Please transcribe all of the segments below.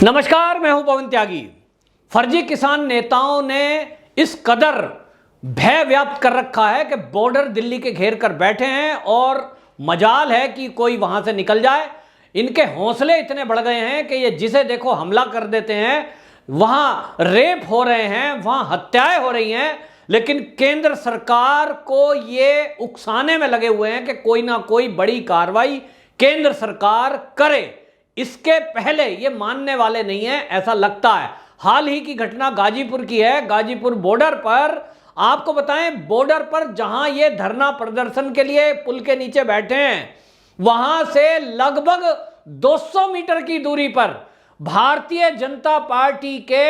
नमस्कार, मैं हूं पवन त्यागी। फर्जी किसान नेताओं ने इस कदर भय व्याप्त कर रखा है कि बॉर्डर दिल्ली के घेर कर बैठे हैं और मजाल है कि कोई वहां से निकल जाए। इनके हौसले इतने बढ़ गए हैं कि ये जिसे देखो हमला कर देते हैं। वहां रेप हो रहे हैं, वहां हत्याएं हो रही हैं, लेकिन केंद्र सरकार को ये उकसाने में लगे हुए हैं कि कोई ना कोई बड़ी कार्रवाई केंद्र सरकार करे। इसके पहले ये मानने वाले नहीं है, ऐसा लगता है। हाल ही की घटना गाजीपुर की है। गाजीपुर बॉर्डर पर आपको बताएं, बॉर्डर पर जहां ये धरना प्रदर्शन के लिए पुल के नीचे बैठे हैं, वहां से लगभग 200 मीटर की दूरी पर भारतीय जनता पार्टी के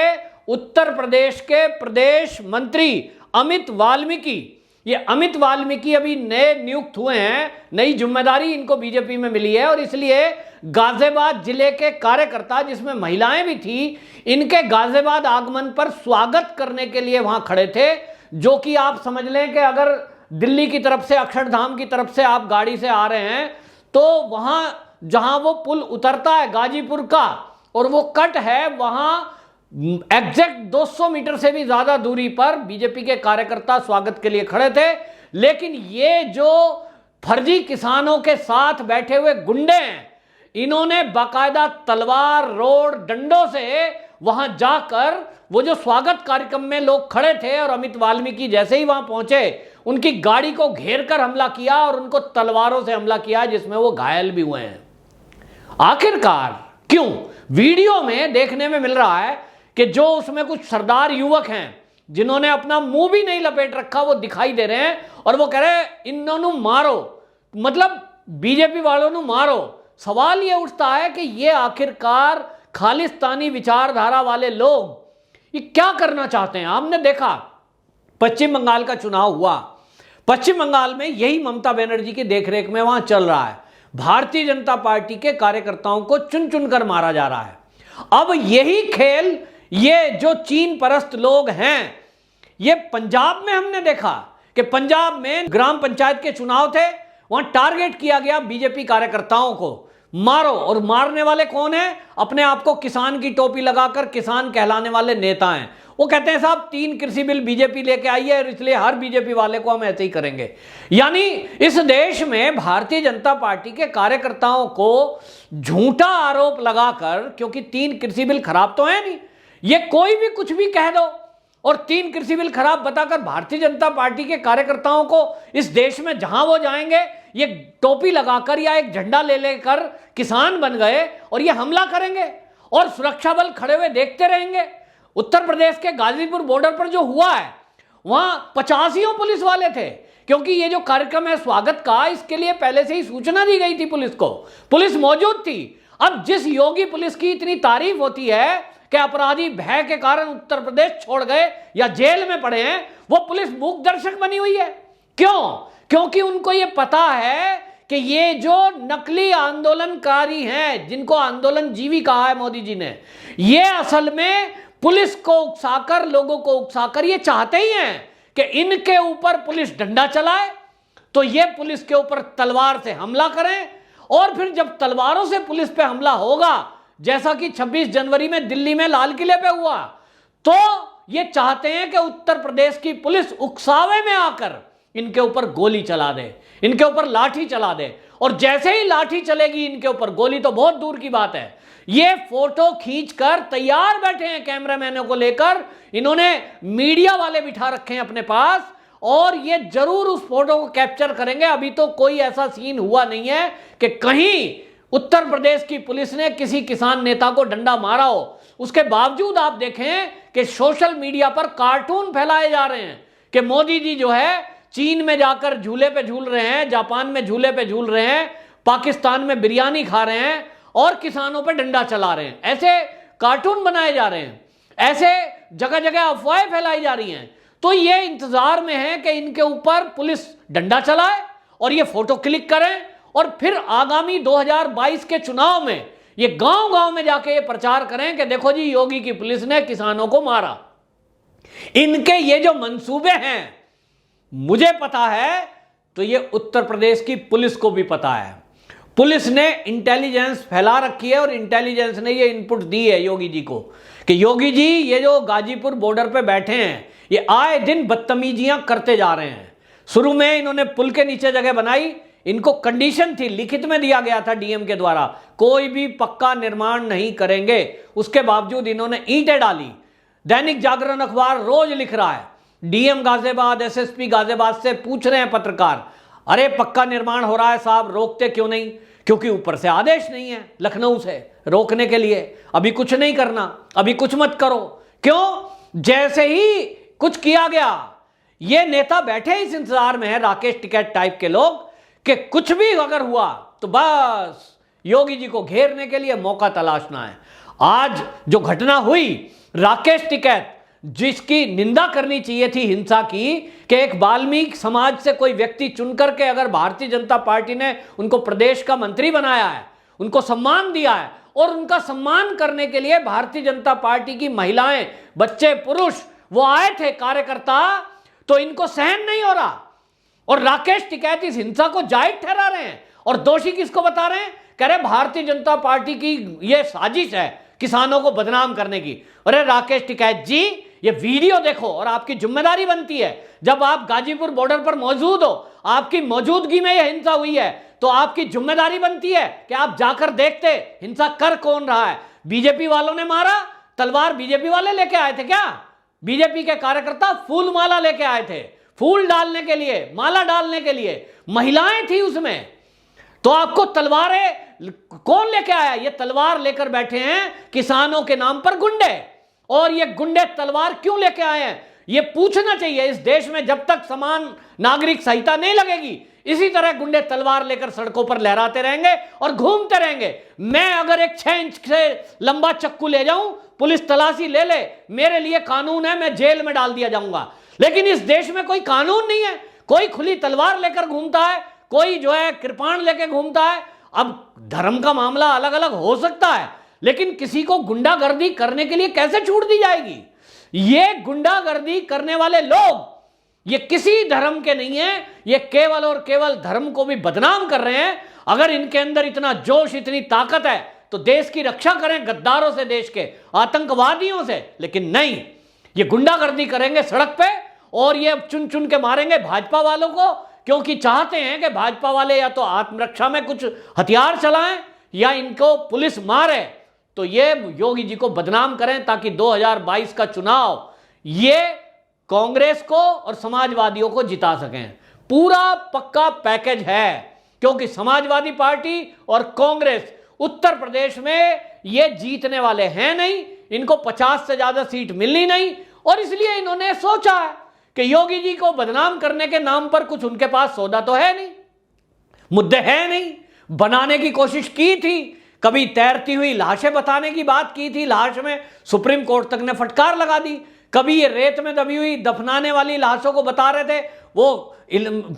उत्तर प्रदेश के प्रदेश मंत्री अमित वाल्मीकि, ये अमित वाल्मीकि अभी नए नियुक्त हुए हैं, नई जिम्मेदारी इनको बीजेपी में मिली है और इसलिए गाजियाबाद जिले के कार्यकर्ता, जिसमें महिलाएं भी थी, इनके गाजियाबाद आगमन पर स्वागत करने के लिए वहां खड़े थे। जो कि आप समझ लें कि अगर दिल्ली की तरफ से, अक्षरधाम की तरफ से आप गाड़ी से आ रहे हैं तो वहां जहां वो पुल उतरता है गाजीपुर का और वो कट है, वहां एग्जैक्ट 200 मीटर से भी ज्यादा दूरी पर बीजेपी के कार्यकर्ता स्वागत के लिए खड़े थे। लेकिन ये जो फर्जी किसानों के साथ बैठे हुए गुंडे हैं, इन्होंने बाकायदा तलवार, रोड, डंडों से वहां जाकर वो जो स्वागत कार्यक्रम में लोग खड़े थे और अमित वाल्मीकि जैसे ही वहां पहुंचे, उनकी गाड़ी को घेर कर हमला किया और उनको तलवारों से हमला किया, जिसमें वो घायल भी हुए हैं। आखिरकार क्यों? वीडियो में देखने में मिल रहा है कि जो उसमें कुछ सरदार युवक हैं जिन्होंने अपना मुंह भी नहीं लपेट रखा, वो दिखाई दे रहे हैं और वो कह रहे हैं इन्होंने मारो, मतलब बीजेपी वालों ने मारो। सवाल ये उठता है कि ये आखिरकार खालिस्तानी विचारधारा वाले लोग ये क्या करना चाहते हैं? आपने देखा पश्चिम बंगाल का चुनाव हुआ, पश्चिम बंगाल में यही ममता बनर्जी की देखरेख में वहां चल रहा है। भारतीय जनता पार्टी के कार्यकर्ताओं को चुन चुन कर मारा जा रहा है। अब यही खेल ये जो चीन परस्त लोग हैं, ये पंजाब में हमने देखा कि पंजाब में ग्राम पंचायत के चुनाव थे, वहां टारगेट किया गया बीजेपी कार्यकर्ताओं को, मारो। और मारने वाले कौन है? अपने आप को किसान की टोपी लगाकर किसान कहलाने वाले नेता हैं। वो कहते हैं साहब 3 कृषि बिल बीजेपी लेके आई है और इसलिए हर बीजेपी वाले को हम ऐसे ही करेंगे। यानी इस देश में भारतीय जनता पार्टी के कार्यकर्ताओं को झूठा आरोप लगाकर, क्योंकि 3 कृषि बिल खराब तो है नहीं, ये कोई भी कुछ भी कह दो और 3 कृषि बिल खराब बताकर भारतीय जनता पार्टी के कार्यकर्ताओं को इस देश में जहां वो जाएंगे ये टोपी लगाकर या एक झंडा ले लेकर किसान बन गए और ये हमला करेंगे और सुरक्षा बल खड़े हुए देखते रहेंगे। उत्तर प्रदेश के गाजीपुर बॉर्डर पर जो हुआ है, वहां 85 पुलिस वाले थे, क्योंकि ये जो कार्यक्रम है स्वागत का, इसके लिए पहले से ही सूचना दी गई थी पुलिस को, पुलिस मौजूद थी। अब जिस योगी पुलिस की इतनी तारीफ होती है कि अपराधी भय के कारण उत्तर प्रदेश छोड़ गए या जेल में पड़े हैं, वो पुलिस मूक दर्शक बनी हुई है। क्यों? क्योंकि उनको ये पता है कि ये जो नकली आंदोलनकारी हैं, जिनको आंदोलन जीवी कहा है मोदी जी ने, ये असल में पुलिस को उकसाकर, लोगों को उकसाकर ये चाहते ही हैं कि इनके ऊपर पुलिस डंडा चलाए, तो ये पुलिस के ऊपर तलवार से हमला करें और फिर जब तलवारों से पुलिस पे हमला होगा, जैसा कि 26 जनवरी में दिल्ली में लाल किले पे हुआ, तो ये चाहते हैं कि उत्तर प्रदेश की पुलिस उकसावे में आकर इनके ऊपर गोली चला दे, इनके ऊपर लाठी चला दे। और जैसे ही लाठी चलेगी इनके ऊपर, गोली तो बहुत दूर की बात है, ये फोटो खींचकर तैयार बैठे हैं कैमरामैनों को लेकर। इन्होंने मीडिया वाले बिठा रखे हैं अपने पास और ये जरूर उस फोटो को कैप्चर करेंगे। अभी तो कोई ऐसा सीन हुआ नहीं है कि कहीं उत्तर प्रदेश की पुलिस ने किसी किसान नेता को डंडा मारा हो। उसके बावजूद आप देखें कि सोशल मीडिया पर कार्टून फैलाए जा रहे हैं कि मोदी जी जो है चीन में जाकर झूले पे झूल रहे हैं, जापान में झूले पे झूल रहे हैं, पाकिस्तान में बिरयानी खा रहे हैं और किसानों पे डंडा चला रहे हैं। ऐसे कार्टून बनाए जा रहे हैं, ऐसे जगह जगह अफवाहें फैलाई जा रही हैं। तो ये इंतजार में है कि इनके ऊपर पुलिस डंडा चलाए और ये फोटो क्लिक करें और फिर आगामी 2022 के चुनाव में ये गांव-गांव में जाके ये प्रचार करें कि देखो जी योगी की पुलिस ने किसानों को मारा। इनके ये जो मंसूबे हैं, मुझे पता है तो ये उत्तर प्रदेश की पुलिस को भी पता है। पुलिस ने इंटेलिजेंस फैला रखी है और इंटेलिजेंस ने ये इनपुट दी है योगी जी को कि योगी जी ये जो गाजीपुर बॉर्डर पे बैठे हैं ये आए दिन बदतमीजियां करते जा रहे हैं। शुरू में इन्होंने पुल के नीचे जगह बनाई, इनको कंडीशन थी, लिखित में दिया गया था डीएम के द्वारा, कोई भी पक्का निर्माण नहीं करेंगे। उसके बावजूद इन्होंने ईंटें डाली। दैनिक जागरण अखबार रोज लिख रहा है, डीएम गाजियाबाद, एसएसपी गाजियाबाद से पूछ रहे हैं पत्रकार, अरे पक्का निर्माण हो रहा है साहब, रोकते क्यों नहीं? क्योंकि ऊपर से आदेश नहीं है लखनऊ से रोकने के लिए, अभी कुछ नहीं करना, अभी कुछ मत करो। क्यों? जैसे ही कुछ किया गया, ये नेता बैठे इस इंतजार में है, राकेश टिकैत टाइप के लोग, कि कुछ भी अगर हुआ तो बस योगी जी को घेरने के लिए मौका तलाशना है। आज जो घटना हुई, राकेश टिकैत जिसकी निंदा करनी चाहिए थी हिंसा की, कि एक वाल्मीकि समाज से कोई व्यक्ति चुनकर के अगर भारतीय जनता पार्टी ने उनको प्रदेश का मंत्री बनाया है, उनको सम्मान दिया है, और उनका सम्मान करने के लिए भारतीय जनता पार्टी की महिलाएं, बच्चे, पुरुष वो आए थे कार्यकर्ता, तो इनको सहन नहीं हो रहा। और राकेश टिकैत इस हिंसा को जायज ठहरा रहे हैं और दोषी किसको बता रहे हैं? कह रहे भारतीय जनता पार्टी की ये साजिश है किसानों को बदनाम करने की। अरे राकेश टिकैत जी, ये वीडियो देखो और आपकी जिम्मेदारी बनती है, जब आप गाजीपुर बॉर्डर पर मौजूद हो, आपकी मौजूदगी में यह हिंसा हुई है, तो आपकी जिम्मेदारी बनती है कि आप जाकर देखते हिंसा कर कौन रहा है। बीजेपी वालों ने मारा, तलवार बीजेपी वाले लेके आए थे क्या? बीजेपी के कार्यकर्ता फूल माला लेके आए थे, फूल डालने के लिए, माला डालने के लिए, महिलाएं थी उसमें, तो आपको तलवारें कौन लेके आया? ये तलवार लेकर बैठे हैं किसानों के नाम पर गुंडे। और ये गुंडे तलवार क्यों लेके आए हैं, ये पूछना चाहिए इस देश में। जब तक समान नागरिक संहिता नहीं लगेगी, इसी तरह गुंडे तलवार लेकर सड़कों पर लहराते रहेंगे और घूमते रहेंगे। मैं अगर एक 6 इंच से लंबा चक्कू ले जाऊं, पुलिस तलाशी ले ले, मेरे लिए कानून है, मैं जेल में डाल दिया जाऊंगा। लेकिन इस देश में कोई कानून नहीं है, कोई खुली तलवार लेकर घूमता है, कोई जो है कृपाण लेकर घूमता है। अब धर्म का मामला अलग अलग हो सकता है, लेकिन किसी को गुंडागर्दी करने के लिए कैसे छूट दी जाएगी? ये गुंडागर्दी करने वाले लोग ये किसी धर्म के नहीं है, ये केवल और केवल धर्म को भी बदनाम कर रहे हैं। अगर इनके अंदर इतना जोश, इतनी ताकत है, तो देश की रक्षा करें गद्दारों से, देश के आतंकवादियों से। लेकिन नहीं, ये गुंडागर्दी करेंगे सड़क पे और ये चुन चुन के मारेंगे भाजपा वालों को, क्योंकि चाहते हैं कि भाजपा वाले या तो आत्मरक्षा में कुछ हथियार चलाएं या इनको पुलिस मारे, तो ये योगी जी को बदनाम करें ताकि 2022 का चुनाव ये कांग्रेस को और समाजवादियों को जिता सकें। पूरा पक्का पैकेज है, क्योंकि समाजवादी पार्टी और कांग्रेस उत्तर प्रदेश में ये जीतने वाले हैं नहीं, इनको 50 से ज्यादा सीट मिलनी नहीं, और इसलिए इन्होंने सोचा है कि योगी जी को बदनाम करने के नाम पर कुछ उनके पास सौदा तो है नहीं, मुद्दे हैं नहीं। बनाने की कोशिश की थी, कभी तैरती हुई लाशें बताने की बात की थी, लाश में सुप्रीम कोर्ट तक ने फटकार लगा दी। कभी ये रेत में दबी हुई दफनाने वाली लाशों को बता रहे थे, वो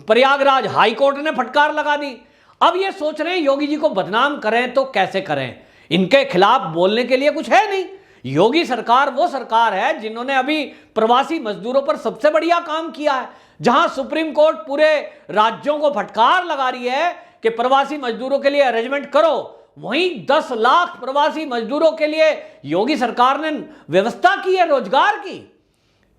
प्रयागराज हाई कोर्ट ने फटकार लगा दी। अब ये सोच रहे हैं योगी जी को बदनाम करें तो कैसे करें, इनके खिलाफ बोलने के लिए कुछ है नहीं। योगी सरकार वो सरकार है जिन्होंने अभी प्रवासी मजदूरों पर सबसे बढ़िया काम किया है, जहां सुप्रीम कोर्ट पूरे राज्यों को फटकार लगा रही है कि प्रवासी मजदूरों के लिए अरेंजमेंट करो, वहीं 10 लाख प्रवासी मजदूरों के लिए योगी सरकार ने व्यवस्था की है रोजगार की।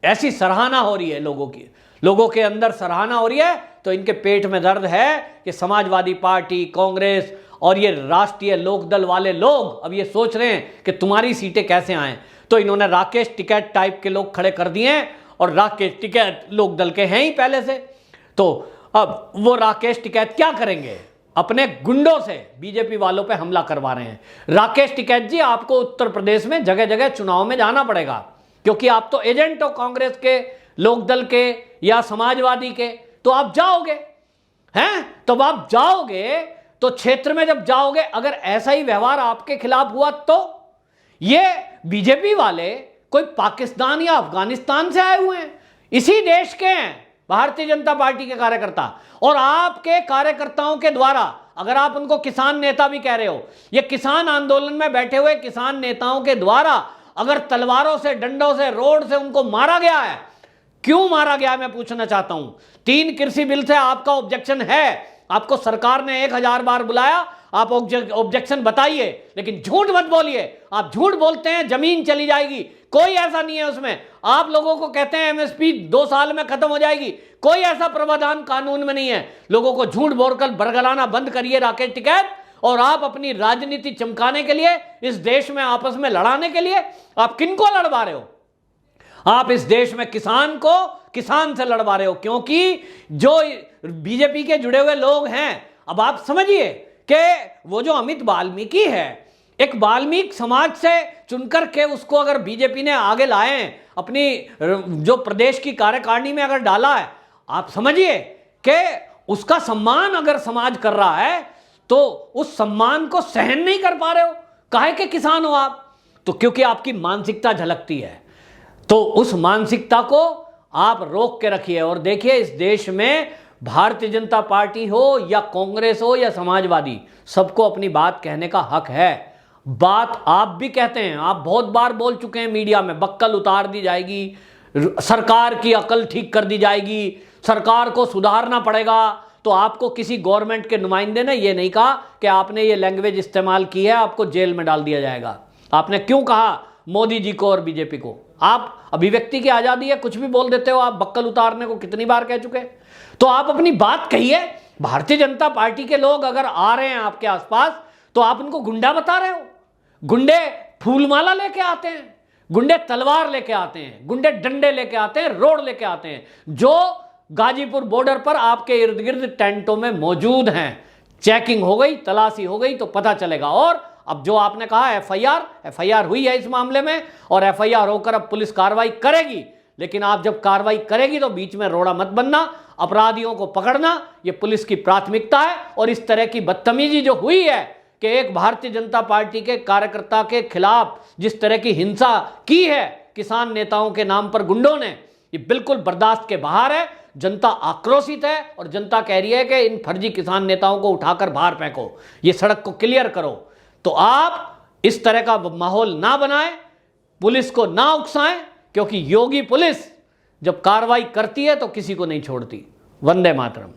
ऐसी सराहना हो रही है लोगों की, लोगों के अंदर सराहना हो रही है, तो इनके पेट में दर्द है कि समाजवादी पार्टी, कांग्रेस और ये राष्ट्रीय लोकदल वाले लोग अब ये सोच रहे हैं कि तुम्हारी सीटें कैसे आएं। तो इन्होंने राकेश टिकैत टाइप के लोग खड़े कर दिए हैं, और राकेश टिकैत लोकदल के हैं ही पहले से। तो अब वो राकेश टिकैत क्या करेंगे? अपने गुंडों से बीजेपी वालों पे हमला करवा रहे हैं। राकेश टिकैत जी, आपको उत्तर प्रदेश में जगह जगह चुनाव में जाना पड़ेगा, क्योंकि आप तो एजेंट हो कांग्रेस के, लोकदल के या समाजवादी के, तो आप जाओगे हैं। तब आप जाओगे तो क्षेत्र में जब जाओगे, अगर ऐसा ही व्यवहार आपके खिलाफ हुआ, तो ये बीजेपी वाले कोई पाकिस्तान या अफगानिस्तान से आए हुए हैं, इसी देश के हैं भारतीय जनता पार्टी के कार्यकर्ता। और आपके कार्यकर्ताओं के द्वारा, अगर आप उनको किसान नेता भी कह रहे हो, ये किसान आंदोलन में बैठे हुए किसान नेताओं के द्वारा अगर तलवारों से, डंडों से, रोड से उनको मारा गया है, क्यों मारा गया मैं पूछना चाहता हूं। 3 कृषि बिल से आपका ऑब्जेक्शन है, आपको सरकार ने 1000 बार बुलाया, आप ऑब्जेक्शन बताइए, लेकिन झूठ मत बोलिए। आप झूठ बोलते हैं जमीन चली जाएगी, कोई ऐसा नहीं है उसमें। आप लोगों को कहते हैं एमएसपी 2 साल में खत्म हो जाएगी, कोई ऐसा प्रावधान कानून में नहीं है। लोगों को झूठ बोलकर बरगलाना बंद करिए राकेश टिकैत, और आप अपनी राजनीति चमकाने के लिए, इस देश में आपस में लड़ाने के लिए आप किनको लड़वा रहे हो? आप इस देश में किसान को किसान से लड़वा रहे हो, क्योंकि जो बीजेपी के जुड़े हुए लोग हैं, अब आप समझिए कि वो जो अमित वाल्मीकि है, एक वाल्मीकि समाज से चुनकर के उसको अगर बीजेपी ने आगे लाए हैं, अपनी जो प्रदेश की कार्यकारिणी में अगर डाला है, आप समझिए कि उसका सम्मान अगर समाज कर रहा है तो उस सम्मान को सहन नहीं कर पा रहे हो। काहे के किसान हो आप? तो क्योंकि आपकी मानसिकता झलकती है, तो उस मानसिकता को आप रोक के रखिए। और देखिए, इस देश में भारतीय जनता पार्टी हो या कांग्रेस हो या समाजवादी, सबको अपनी बात कहने का हक है। बात आप भी कहते हैं, आप बहुत बार बोल चुके हैं मीडिया में, बक्कल उतार दी जाएगी, सरकार की अकल ठीक कर दी जाएगी, सरकार को सुधारना पड़ेगा। तो आपको किसी गवर्नमेंट के नुमाइंदे ने यह नहीं कहा कि आपने ये लैंग्वेज इस्तेमाल की है, आपको जेल में डाल दिया जाएगा। आपने क्यों कहा मोदी जी को और बीजेपी को? आप अभिव्यक्ति की आजादी है, कुछ भी बोल देते हो। आप बक्कल उतारने को कितनी बार कह चुके? तो आप अपनी बात कहिए। भारतीय जनता पार्टी के लोग अगर आ रहे हैं आपके आसपास, तो आप उनको गुंडा बता रहे हो। गुंडे फूलमाला लेके आते हैं, गुंडे तलवार लेके आते हैं, गुंडे डंडे लेके आते हैं, रोड लेके आते हैं, जो गाजीपुर बॉर्डर पर आपके इर्द गिर्द टेंटों में मौजूद हैं। चेकिंग हो गई, तलाशी हो गई तो पता चलेगा। और अब जो आपने कहा एफआईआर हुई है इस मामले में, और एफआईआर होकर अब पुलिस कार्रवाई करेगी। लेकिन आप जब कार्रवाई करेगी तो बीच में रोड़ा मत बनना, अपराधियों को पकड़ना ये पुलिस की प्राथमिकता है। और इस तरह की बदतमीजी जो हुई है कि एक भारतीय जनता पार्टी के कार्यकर्ता के खिलाफ जिस तरह की हिंसा की है किसान नेताओं के नाम पर गुंडों ने, ये बिल्कुल बर्दाश्त के बाहर है। जनता आक्रोशित है और जनता कह रही है कि इन फर्जी किसान नेताओं को उठाकर बाहर फेंको, ये सड़क को क्लियर करो। तो आप इस तरह का माहौल ना बनाएं, पुलिस को ना उकसाएं, क्योंकि योगी पुलिस जब कार्रवाई करती है तो किसी को नहीं छोड़ती। वंदे मातरम।